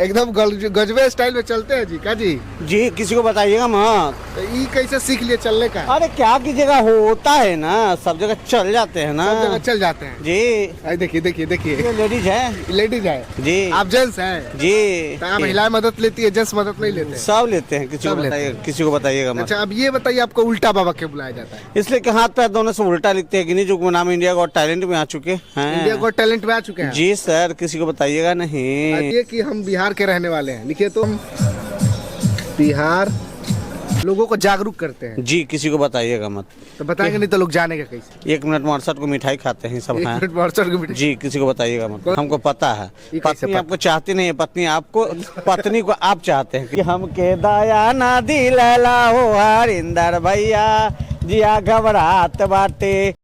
एकदम गजबे स्टाइल में चलते हैं जी का जी। जी किसी को बताइएगा मत। तो ये कैसे सीख लिए चलने का? अरे क्या कीजिएगा, होता है ना, सब जगह चल जाते हैं ना, सब जगह चल जाते हैं जी। अरे देखिए देखिए देखिए, ये लेडीज है लेडीज है जी, आप जेंट्स हैं जी। तो आप महिलाएं मदद लेती है, जेंट्स मदद नहीं लेते? सब लेते हैं, किसी को सब लेते बताइए, किसी को बताइएगा मत। अच्छा अब ये बताइए आपको उल्टा बाबा क्यों बुलाया जाता है? इसलिए कि हाथ पैर दोनों से उल्टा लिखते हैं। गिनीज बुक में नाम इंडिया गॉट टैलेंट में आ चुके इंडिया हैं गॉट टैलेंट में आ चुके हैं जी सर, किसी को बताइएगा नहीं। ये कि हम बिहार के रहने वाले हैं, लिखिए तो। हम बिहार लोगों को जागरूक करते हैं जी, किसी को बताइएगा मत। तो बताएंगे नहीं तो लोग जानेंगे कैसे? 1 मिनट में 68 को मिठाई खाते हैं सब, एक हैं मिनट में 68 मिनट। जी, किसी को बताइएगा मत। हमको पता है, ये कैसे पत्नी पता? आपको चाहती नहीं है, पत्नी आपको, पत्नी को आप चाहते हैं कि हम के दया ना दिलला हो हरिंदर भैया जिया घबरात बाटे।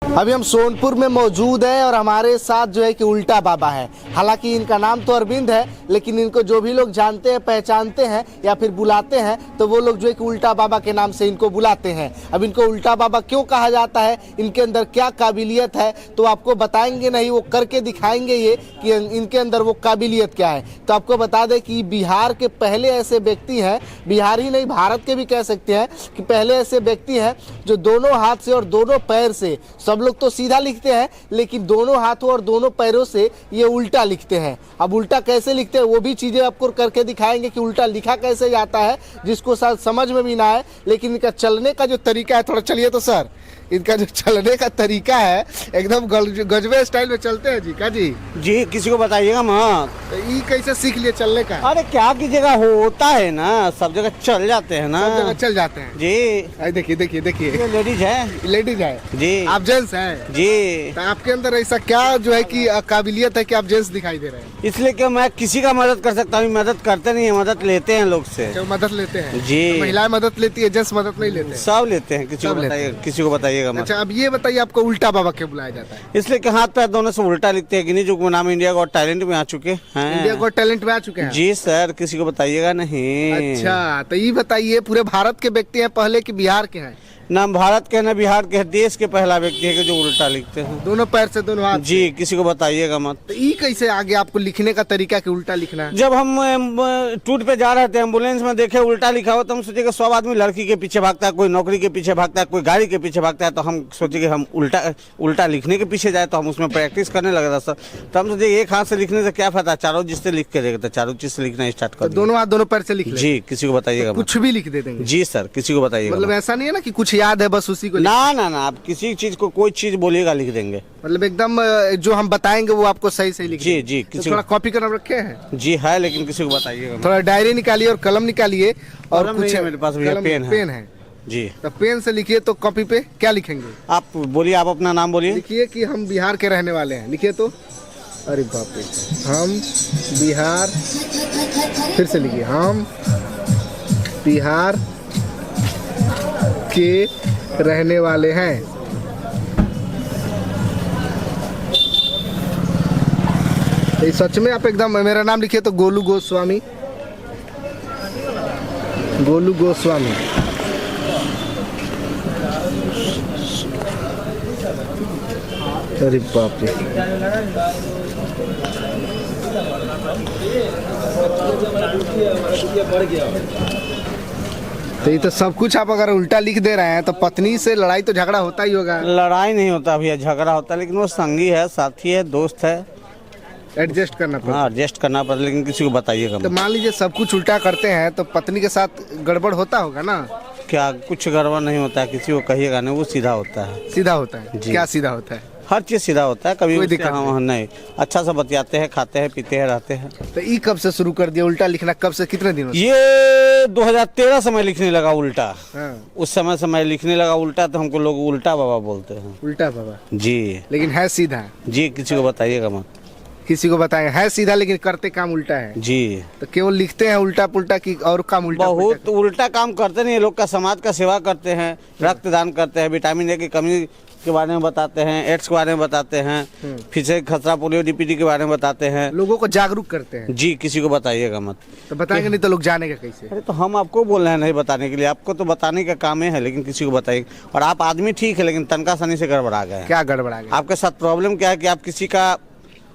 अभी हम सोनपुर में मौजूद हैं और हमारे साथ जो है कि उल्टा बाबा है। हालांकि इनका नाम तो अरविंद है, लेकिन इनको जो भी लोग जानते हैं, पहचानते हैं या फिर बुलाते हैं तो वो लोग जो है कि उल्टा बाबा के नाम से इनको बुलाते हैं। अब इनको उल्टा बाबा क्यों कहा जाता है, इनके अंदर क्या काबिलियत है, तो आपको बताएंगे नहीं, वो करके दिखाएंगे ये कि इनके अंदर वो काबिलियत क्या है। तो आपको बता दें कि बिहार के पहले ऐसे व्यक्ति हैं, बिहार ही नहीं भारत के भी कह सकते हैं कि पहले ऐसे व्यक्ति हैं जो दोनों हाथ से और दोनों पैर से, सब लोग तो सीधा लिखते हैं लेकिन दोनों हाथों और दोनों पैरों से ये उल्टा लिखते हैं। अब उल्टा कैसे लिखते हैं वो भी चीजें आपको करके दिखाएंगे कि उल्टा लिखा कैसे जाता है, जिसको शायद समझ में भी ना आए। लेकिन इनका चलने का जो तरीका है, थोड़ा चलिए तो सर, इनका जो चलने का तरीका है एकदम गजबे स्टाइल में चलते हैं जी का जी। जी किसी को बताइएगा मत। तो ये कैसे सीख लिए चलने का? अरे क्या कीजिएगा, होता है ना, सब जगह चल जाते हैं ना, सब जगह चल जाते हैं जी। अरे देखिए देखिए देखिए, ये लेडीज है लेडीज है जी, आप जेंट्स हैं जी। तो आपके अंदर ऐसा क्या जो है कि काबिलियत है कि आप जेंट्स दिखाई दे रहे हैं? इसलिए कि मैं किसी का मदद कर सकता हूँ, मदद करते नहीं है, मदद लेते हैं लोग से जो मदद लेते हैं जी। तो महिलाएं मदद लेती है, जेंट्स मदद नहीं लेते? सब लेते हैं, किसी को सब लेते बताइए, किसी को बताइएगा मत। अच्छा अब ये बताइए आपको उल्टा बाबा क्यों बुलाया जाता है? इसलिए कि हाथ पैर दोनों से उल्टा लिखते हैं। गिनीज बुक में नाम इंडिया गॉट टैलेंट में आ चुके इंडिया हैं गॉट टैलेंट में आ चुके हैं जी सर, किसी को बताइएगा नहीं। अच्छा तो ये बताइए पूरे भारत के व्यक्ति हैं पहले कि बिहार के हैं? ना भारत के ना बिहार के, देश के पहला व्यक्ति है कि जो उल्टा लिखते हैं। दोनों पैर से, दोनों हाथ जी, किसी को बताइएगा मत। तो ये कैसे आगे आपको लिखने का तरीका कि उल्टा लिखना है? जब हम टूट पे जा रहे थे, एम्बुलेंस में देखे उल्टा लिखा हो तो हम सोचे कि 100 आदमी लड़की के पीछे भागता है, कोई नौकरी के पीछे भागता है, कोई गाड़ी के पीछे भागता है, तो हम सोचे कि हम उल्टा लिखने के पीछे जाए। तो हम उसमें प्रैक्टिस करने लगे था सर। तो हम सोचे एक हाथ से लिखने से क्या फायदा, चारों चीज से लिख के देखते, चारों चीज से लिखना स्टार्ट कर। दोनों हाथ दोनों पैर से लिख जी, किसी को बताइएगा कुछ भी लिख दे देंगे? जी सर, किसी को बताइएगा मतलब ऐसा नहीं है ना कि कुछ याद है बस उसी को ना ना ना, आप किसी चीज को, कोई चीज बोलिएगा लिख देंगे। मतलब एकदम जो हम बताएंगे वो आपको सही सही लिख जी देंगे। जी, तो किसी थोड़ा कॉपी करना रखे हैं? जी है, लेकिन किसी को बताइएगा। थोड़ा डायरी निकालिए और कलम निकालिए और कलम कुछ नहीं है मेरे पास भैया, पेन है जी। तो पेन से लिखिए। तो कॉपी पे क्या लिखेंगे? आप बोलिए, आप अपना नाम बोलिए। लिखिए कि हम बिहार के रहने वाले हैं, लिखिए तो। अरे बाप रे, हम बिहार, फिर से लिखिए, हम बिहार के रहने वाले हैं। ये सच में आप एकदम, मेरा नाम लिखिए तो गोलू गोस्वामी, गोलू गोस्वामी। अरे बाप रे, तो ये तो सब कुछ आप अगर उल्टा लिख दे रहे हैं तो पत्नी से लड़ाई तो झगड़ा होता ही होगा? लड़ाई नहीं होता भैया, झगड़ा होता है, लेकिन वो संगी है, साथी है, दोस्त है, एडजस्ट करना पड़ता है। हाँ एडजस्ट करना पड़ता, लेकिन किसी को बताइएगा तो मत। मान लीजिए सब कुछ उल्टा करते हैं तो पत्नी के साथ गड़बड़ होता होगा ना? क्या कुछ गड़बड़ नहीं होता है, किसी को कहिएगा नहीं, वो सीधा होता है। सीधा होता है? जी। क्या सीधा होता है? हर चीज सीधा होता है, कभी कोई उसके दिक्कत हाँ नहीं, अच्छा से बतियाते हैं, खाते हैं, पीते हैं, रहते हैं। तो ये कब से शुरू कर दिया उल्टा लिखना, कब से, कितने दिनों से? ये 2013 से मैं लिखने लगा उल्टा। हाँ। उस समय से मैं लिखने लगा उल्टा, तो हमको लोग उल्टा बाबा बोलते हैं। उल्टा बाबा जी लेकिन है सीधा? जी, किसी को बताइएगा मत। किसी को बताएं है सीधा लेकिन करते काम उल्टा है? जी, तो केवल लिखते हैं उल्टा पुल्टा की और काम उल्टा बहुत उल्टा काम करते नहीं, लोग का समाज का सेवा करते हैं, रक्तदान करते हैं, विटामिन ए की कमी के बारे में बताते हैं, एड्स के बारे में बताते हैं, फिर से खसरा, पोलियो, डीपीटी के बारे में बताते हैं, लोगों को जागरूक करते हैं। जी, किसी को बताइएगा मत। तो बताएंगे नहीं तो लोग जानेंगे कैसे? अरे तो हम आपको बोल रहे हैं नहीं बताने के लिए, आपको तो बताने का काम है, लेकिन किसी को बताइए। और आप आदमी ठीक है, लेकिन तनका सनी से गड़बड़ा गए हैं। क्या गड़बड़ा गया? आपके साथ प्रॉब्लम क्या है कि आप किसी का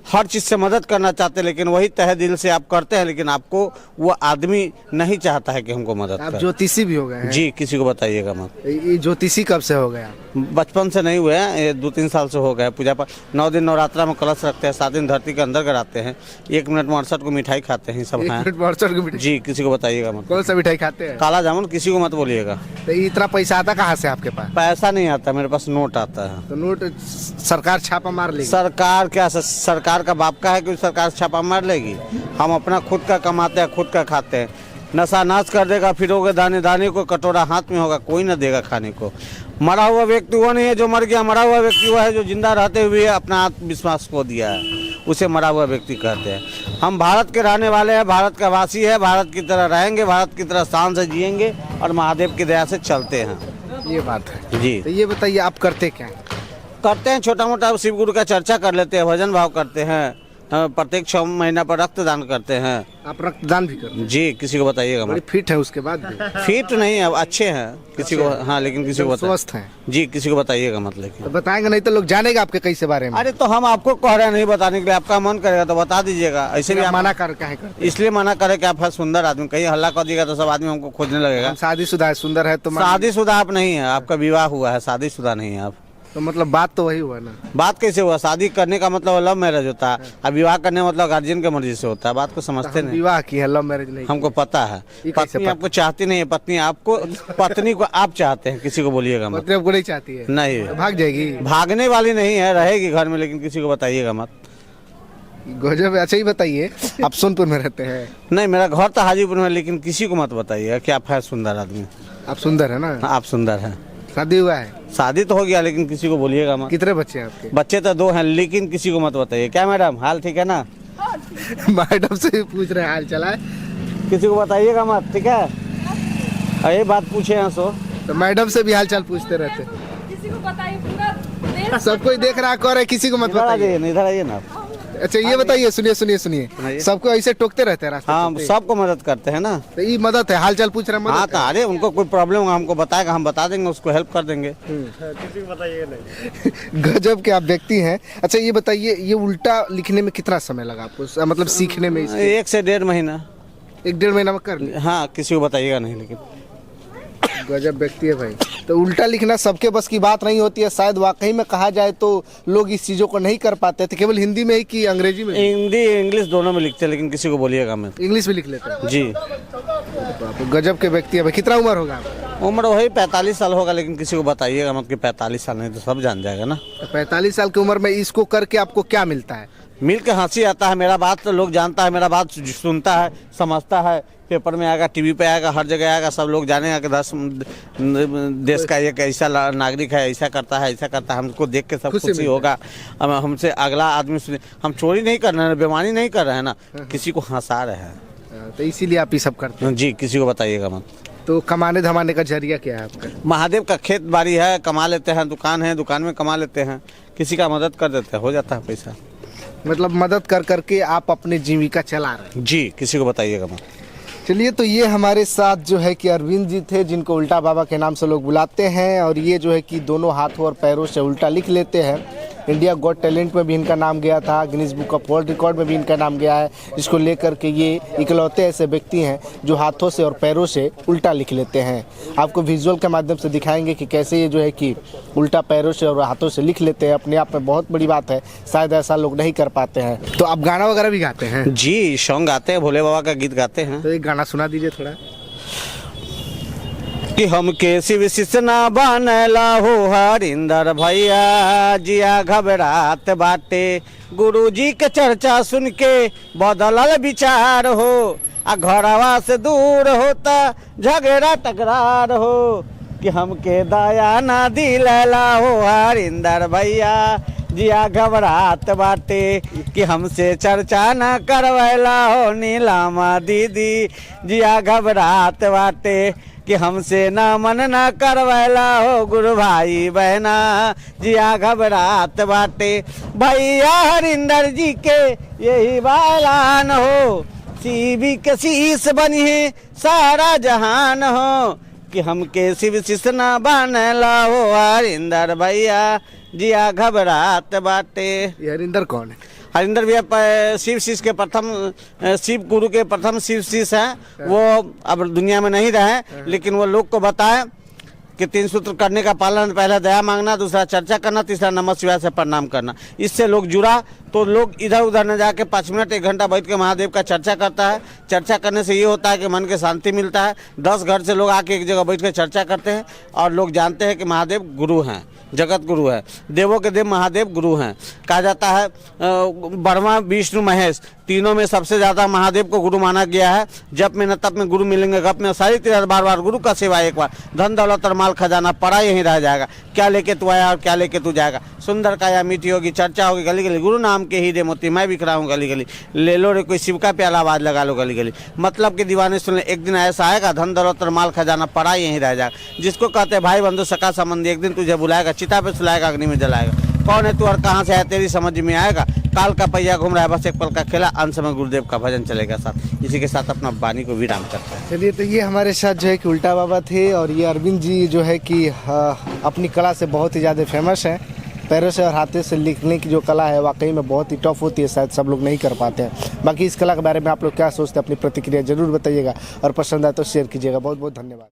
हर चीज़ से मदद करना चाहते हैं, लेकिन वही तहे दिल से आप करते हैं, लेकिन आपको वो आदमी नहीं चाहता है कि हमको मदद आप करे। ज्योतिषी भी हो गए हैं? जी, किसी को बताइएगा मत। ये ज्योतिषी कब से हो गया? बचपन से नहीं हुए हैं, ये 2-3 साल से हो गए। पूजा पाठ 9 दिन नवरात्रा में कलश रखते हैं, 7 दिन धरती के अंदर कराते हैं, 1 मिनट में 68 को मिठाई खाते हैं, सब हैं। 1 मिनट की जी, किसी को बताइएगा मत। कौन सा मिठाई खाते हैं? काला जामुन किसी को मत बोलिएगा। तो ये इतना पैसा आता कहाँ से आपके पास? पैसा नहीं आता, मेरे पास नोट आता है। तो नोट सरकार छापा मार लेगी? सरकार क्या, सरकार का बाप का है कि सरकार छापा मार लेगी? हम अपना खुद का कमाते हैं, खुद का खाते हैं। नशा नाश कर देगा, फिरोगे दाने दाने को, कटोरा हाथ में होगा, कोई ना देगा खाने को। मरा हुआ व्यक्ति वो नहीं है जो मर गया, मरा हुआ व्यक्ति वो है जो जिंदा रहते हुए अपना आत्मविश्वास खो दिया है, उसे मरा हुआ व्यक्ति कहते हैं। हम भारत के रहने वाले हैं, भारत का वासी है, भारत की तरह रहेंगे, भारत की तरह शान से जिएंगे और महादेव की दया से चलते हैं। ये बात है जी। तो ये बताइए आप करते क्या हैं? करते हैं छोटा मोटा शिव गुरु का चर्चा कर लेते हैं, भजन भाव करते हैं, प्रत्येक 6 महीना पर रक्तदान करते हैं। आप रक्तदान भी करते हैं? जी, किसी को बताइएगा बड़ी मत। फिट है उसके बाद भी? फिट नहीं है, अच्छे हैं, किसी को हाँ, लेकिन किसी को स्वस्थ हैं? जी, किसी को बताइएगा मत। तो लेकिन बताएंगे नहीं तो लोग जानेगा आपके कैसे बारे में? अरे तो हम आपको कह रहे हैं नहीं बताने के लिए, आपका मन करेगा तो बता दीजिएगा। ऐसे भी आप आप मना कर क्या है करते? इसलिए मना करे कि आप है सुंदर आदमी, कहीं हल्ला कर दिएगा तो सब आदमी हमको खोजने लगेगा। हम शादीशुदा है, सुंदर है तो शादीशुदा आप नहीं है, आपका विवाह हुआ है, शादीशुदा नहीं है आप। तो मतलब बात तो वही हुआ ना? बात कैसे हुआ? शादी करने का मतलब लव मैरिज होता है, अब विवाह करने का मतलब गार्जियन के मर्जी से होता है। बात को समझते हम नहीं। विवाह की है, लव मैरिज नहीं। हमको पता है, ये कैसे पत्नी पता? आपको चाहती नहीं है, पत्नी आपको, पत्नी को आप चाहते हैं, किसी को बोलिएगा मत। पत्नी आपको नहीं चाहती है? नहीं, तो भाग जाएगी? भागने वाली नहीं है, रहेगी घर में, लेकिन किसी को बताइएगा मत। गजब है। अच्छा ही बताइए, आप सोनपुर में रहते हैं? नहीं, मेरा घर तो हाजीपुर में, लेकिन किसी को मत बताइएगा कि आप है सुंदर आदमी। आप सुंदर है ना? आप सुंदर हैं। शादी हुआ है? शादी तो हो गया, लेकिन किसी को बोलिएगा मत। कितने बच्चे हैं आपके? बच्चे तो 2 हैं, लेकिन किसी को मत बताइए। क्या मैडम, हाल ठीक है ना? मैडम से भी पूछ रहे हैं हाल चला है? किसी को बताइएगा मत, ठीक है? ये बात पूछे हैं सो तो मैडम से भी हाल चाल पूछते रहते हैं। किसी को बताइए, पूरा देश सब कोई देख रहा है, कह रहे किसी को मत इधर आ बताइए। जाइए, इधर आइए ना। अच्छा ये बताइए, सुनिए सुनिए सुनिए, सुनाइए। सबको ऐसे टोकते रहते हैं रास्ते हाँ, हम पे? सबको मदद करते हैं ना। तो ये मदद है, हाल चाल पूछ रहे हैं, हाँ, मदद तो अरे उनको कोई प्रॉब्लम होगा हमको बताएगा, हम बता देंगे, उसको हेल्प कर देंगे। है। गजब के आप व्यक्ति हैं। अच्छा ये बताइए, ये उल्टा लिखने में कितना समय लगा आपको, मतलब सीखने में? 1 से 1.5 महीना। 1-1.5 महीना में कर लिया? हाँ, किसी को बताइएगा नहीं, लेकिन गजब व्यक्ति है भाई। तो उल्टा लिखना सबके बस की बात नहीं होती है, शायद वाकई में कहा जाए तो लोग इस चीजों को नहीं कर पाते थे। केवल हिंदी में ही कि अंग्रेजी में? हिंदी इंग्लिश दोनों में लिखते हैं, लेकिन किसी को बोलिएगा मत। इंग्लिश में लिख लेते हैं? जी। बाप रे, गजब के व्यक्ति है भाई। कितना उम्र होगा आपका? उम्र वही 45 साल होगा, लेकिन किसी को बताइएगा मत कि 45 साल, नहीं तो सब जान जाएगा ना। तो 45 साल की उम्र में इसको करके आपको क्या मिलता है? मिल के हंसी आता है, मेरा बात तो लोग जानता है, मेरा बात सुनता है, समझता है, पेपर में आएगा, टीवी पे आएगा, हर जगह आएगा, सब लोग जानेगा कि देश का एक ऐसा नागरिक है, ऐसा करता है, ऐसा करता है। हमको देख के सब खुशी होगा। हमसे अगला आदमी सुने, हम चोरी नहीं कर रहे हैं, बेईमानी नहीं कर रहे हैं ना, किसी को हंसा रहे हैं। तो इसीलिए आप ये सब करते हैं? जी, किसी को बताइएगा मत। तो कमाने धमाने का जरिया क्या है आपका? महादेव का खेत बाड़ी है, कमा लेते हैं, दुकान है, दुकान में कमा लेते हैं, किसी का मदद कर देते हैं, हो जाता है पैसा। मतलब मदद कर करके आप अपनी जीविका चला रहे हैं? जी, किसी को बताइएगा मत। चलिए, तो ये हमारे साथ जो है कि अरविंद जी थे, जिनको उल्टा बाबा के नाम से लोग बुलाते हैं, और ये जो है कि दोनों हाथों और पैरों से उल्टा लिख लेते हैं। इंडिया गॉट टैलेंट में भी इनका नाम गया था, Guinness book of world record में भी इनका नाम गया है, जिसको लेकर के ये इकलौते ऐसे व्यक्ति हैं जो हाथों से और पैरों से उल्टा लिख लेते हैं। आपको विजुअल के माध्यम से दिखाएंगे कि कैसे ये जो है कि उल्टा पैरों से और हाथों से लिख लेते हैं। अपने आप में बहुत बड़ी बात है, शायद ऐसा लोग नहीं कर पाते हैं। तो आप गाना वगैरह भी गाते हैं? जी, सॉन्ग गाते हैं, भोले बाबा का गीत गाते हैं। तो एक गाना सुना दीजिए थोड़ा। कि हमके शिव शिष्य बनला हो हरिंदर भैया, जिया घबरात बाटे, गुरुजी के चर्चा सुन के बदलल विचार हो, आ घरवा से दूर होता झगड़ा टकरार हो, कि हमके दया ना दिलला हो हरिंदर भैया, जिया घबरात बाटे, कि हमसे चर्चा ना करवैला हो नीलामा दीदी, जिया घबरात बाटे, कि हमसे ना मन ना करवैला हो गुरु भाई बहना, जिया घबरात बाटे। भैया हरिंदर जी के यही बालान हो, शिवी के शीश बनी है सारा जहान हो, कि हमके शिव शिष्य ना बनला हो हरिंदर भैया, जिया घबरात बाटे। ये हरिंदर कौन है? हरिंदर भैया शिव शीष के प्रथम शिव गुरु के प्रथम शिव शीष हैं। वो अब दुनिया में नहीं रहे, लेकिन वो लोग को बताए कि 3 सूत्र करने का पालन, पहला दया मांगना, दूसरा चर्चा करना, तीसरा नमः शिवाय से प्रणाम करना। इससे लोग जुड़ा तो लोग इधर उधर न जाके 5 मिनट 1 घंटा बैठ के महादेव का चर्चा करता है। चर्चा करने से ये होता है कि मन के शांति मिलता है। 10 घर से लोग आके एक जगह बैठ के चर्चा करते हैं और लोग जानते हैं कि महादेव गुरु हैं, जगत गुरु है, देवों के देव महादेव गुरु हैं। कहा जाता है ब्रह्मा विष्णु महेश तीनों में सबसे ज़्यादा महादेव को गुरु माना गया है। जप में न तप में गुरु मिलेंगे, गप में सारी तीर बार गुरु का सेवा एक बार, धन दौलत और माल खजाना पड़ा यहीं रह जाएगा। क्या लेके तू आया और क्या लेके तू जाएगा। सुंदर काया मीठी होगी, चर्चा होगी गली गली, गुरु नाम के हीरे मोती मैं बिखरा हूँ गली गली, ले लो रे कोई शिव का प्याला आवाज लगा लो गली गली। मतलब के दीवाने सुन ले, एक दिन ऐसा आएगा धन दौलत और माल खजाना पड़ा यहीं रह जाएगा। जिसको कहते हैं भाई बंधु सका संबंधी, एक दिन तुझे बुलाएगा, चिता पे सुलाएगा, अग्नि में जलाएगा। कौन है तू और कहाँ से है तेरी समझ में आएगा। काल का पहिया घूम रहा है, बस एक पल का खेला, अंत समय गुरुदेव का भजन चलेगा साथ। इसी के साथ अपना वाणी को विराम करता है। चलिए, तो ये हमारे साथ जो है कि उल्टा बाबा थे और ये अरविंद जी जो है कि अपनी कला से बहुत ही ज़्यादा फेमस हैं। पैरों से और हाथों से लिखने की जो कला है वाकई में बहुत ही टफ होती है, शायद सब लोग नहीं कर पाते हैं। बाकी इस कला के बारे में आप लोग क्या सोचते हैं, अपनी प्रतिक्रिया जरूर बताइएगा और पसंद आए तो शेयर कीजिएगा। बहुत बहुत धन्यवाद।